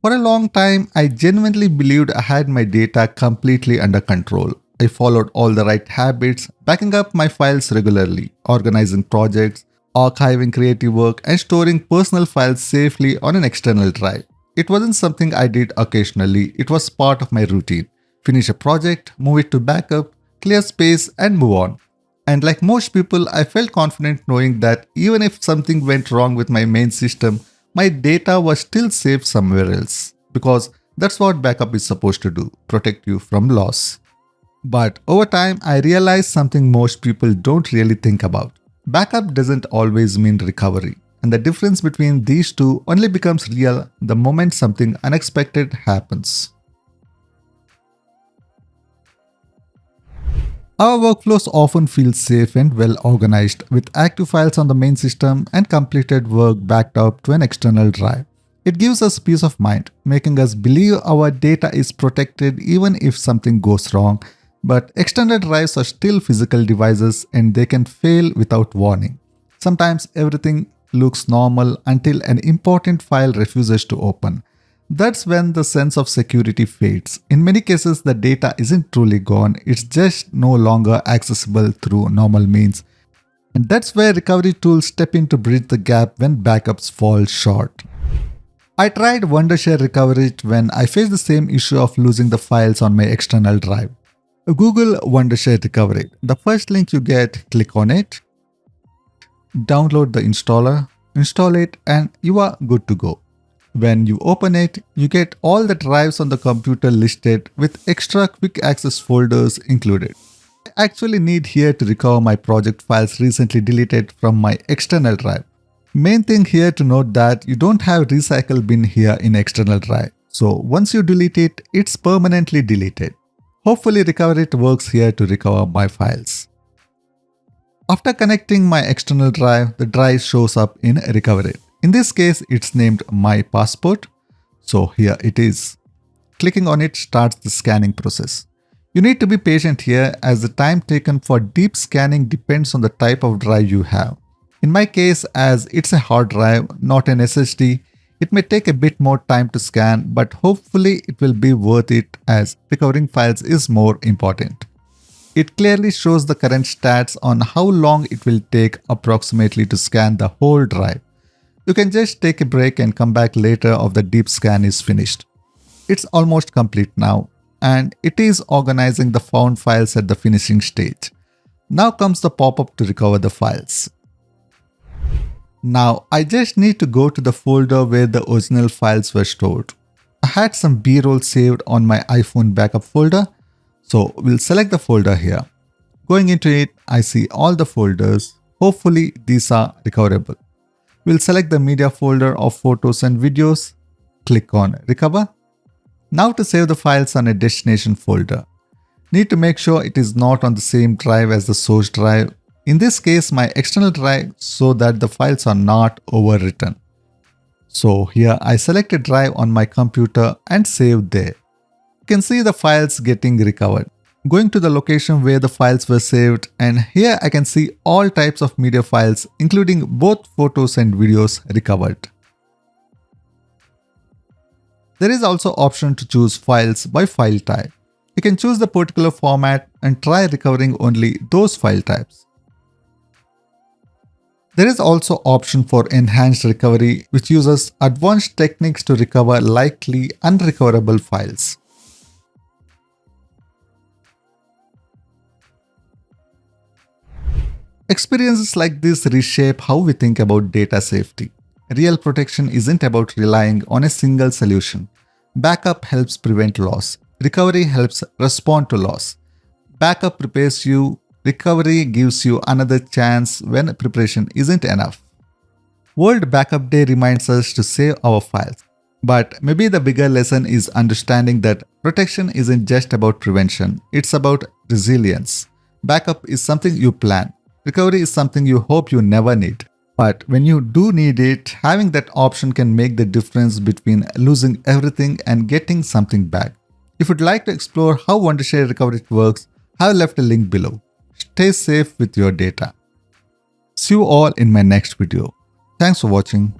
For a long time, I genuinely believed I had my data completely under control. I followed all the right habits, backing up my files regularly, organizing projects, archiving creative work, and storing personal files safely on an external drive. It wasn't something I did occasionally, it was part of my routine. Finish a project, move it to backup, clear space, and move on. And like most people, I felt confident knowing that even if something went wrong with my main system, my data was still safe somewhere else. Because that's what backup is supposed to do, protect you from loss. But over time, I realized something most people don't really think about. Backup doesn't always mean recovery, and the difference between these two only becomes real the moment something unexpected happens. Our workflows often feel safe and well organized, with active files on the main system and completed work backed up to an external drive. It gives us peace of mind, making us believe our data is protected even if something goes wrong. But external drives are still physical devices and they can fail without warning. Sometimes everything looks normal until an important file refuses to open. That's when the sense of security fades. In many cases, the data isn't truly gone, it's just no longer accessible through normal means. And that's where recovery tools step in to bridge the gap when backups fall short. I tried Wondershare Recoverit when I faced the same issue of losing the files on my external drive. Google Wondershare Recoverit. The first link you get, click on it, download the installer, install it, and you are good to go. When you open it, you get all the drives on the computer listed with extra quick access folders included. I actually need here to recover my project files recently deleted from my external drive. Main thing here to note that you don't have recycle bin here in external drive. So once you delete it, it's permanently deleted. Hopefully Recoverit works here to recover my files. After connecting my external drive, the drive shows up in Recoverit. In this case, it's named My Passport. So here it is. Clicking on it starts the scanning process. You need to be patient here as the time taken for deep scanning depends on the type of drive you have. In my case, as it's a hard drive, not an SSD, it may take a bit more time to scan, but hopefully it will be worth it as recovering files is more important. It clearly shows the current stats on how long it will take approximately to scan the whole drive. You can just take a break and come back later if the deep scan is finished. It's almost complete now, and it is organizing the found files at the finishing stage. Now comes the pop-up to recover the files. Now I just need to go to the folder where the original files were stored. I had some B-roll saved on my iPhone backup folder, so we'll select the folder here. Going into it, I see all the folders. Hopefully these are recoverable. We'll select the media folder of photos and videos. Click on Recover. Now to save the files on a destination folder. Need to make sure it is not on the same drive as the source drive. In this case, my external drive so that the files are not overwritten. So here I select a drive on my computer and save there. You can see the files getting recovered. Going to the location where the files were saved, and here I can see all types of media files including both photos and videos recovered. There is also option to choose files by file type. You can choose the particular format and try recovering only those file types. There is also option for enhanced recovery, which uses advanced techniques to recover likely unrecoverable files. Experiences like this reshape how we think about data safety. Real protection isn't about relying on a single solution. Backup helps prevent loss. Recovery helps respond to loss. Backup prepares you. Recovery gives you another chance when preparation isn't enough. World Backup Day reminds us to save our files. But maybe the bigger lesson is understanding that protection isn't just about prevention, it's about resilience. Backup is something you plan. Recovery is something you hope you never need. But when you do need it, having that option can make the difference between losing everything and getting something back. If you'd like to explore how Wondershare Recoverit works, I've left a link below. Stay safe with your data. See you all in my next video. Thanks for watching.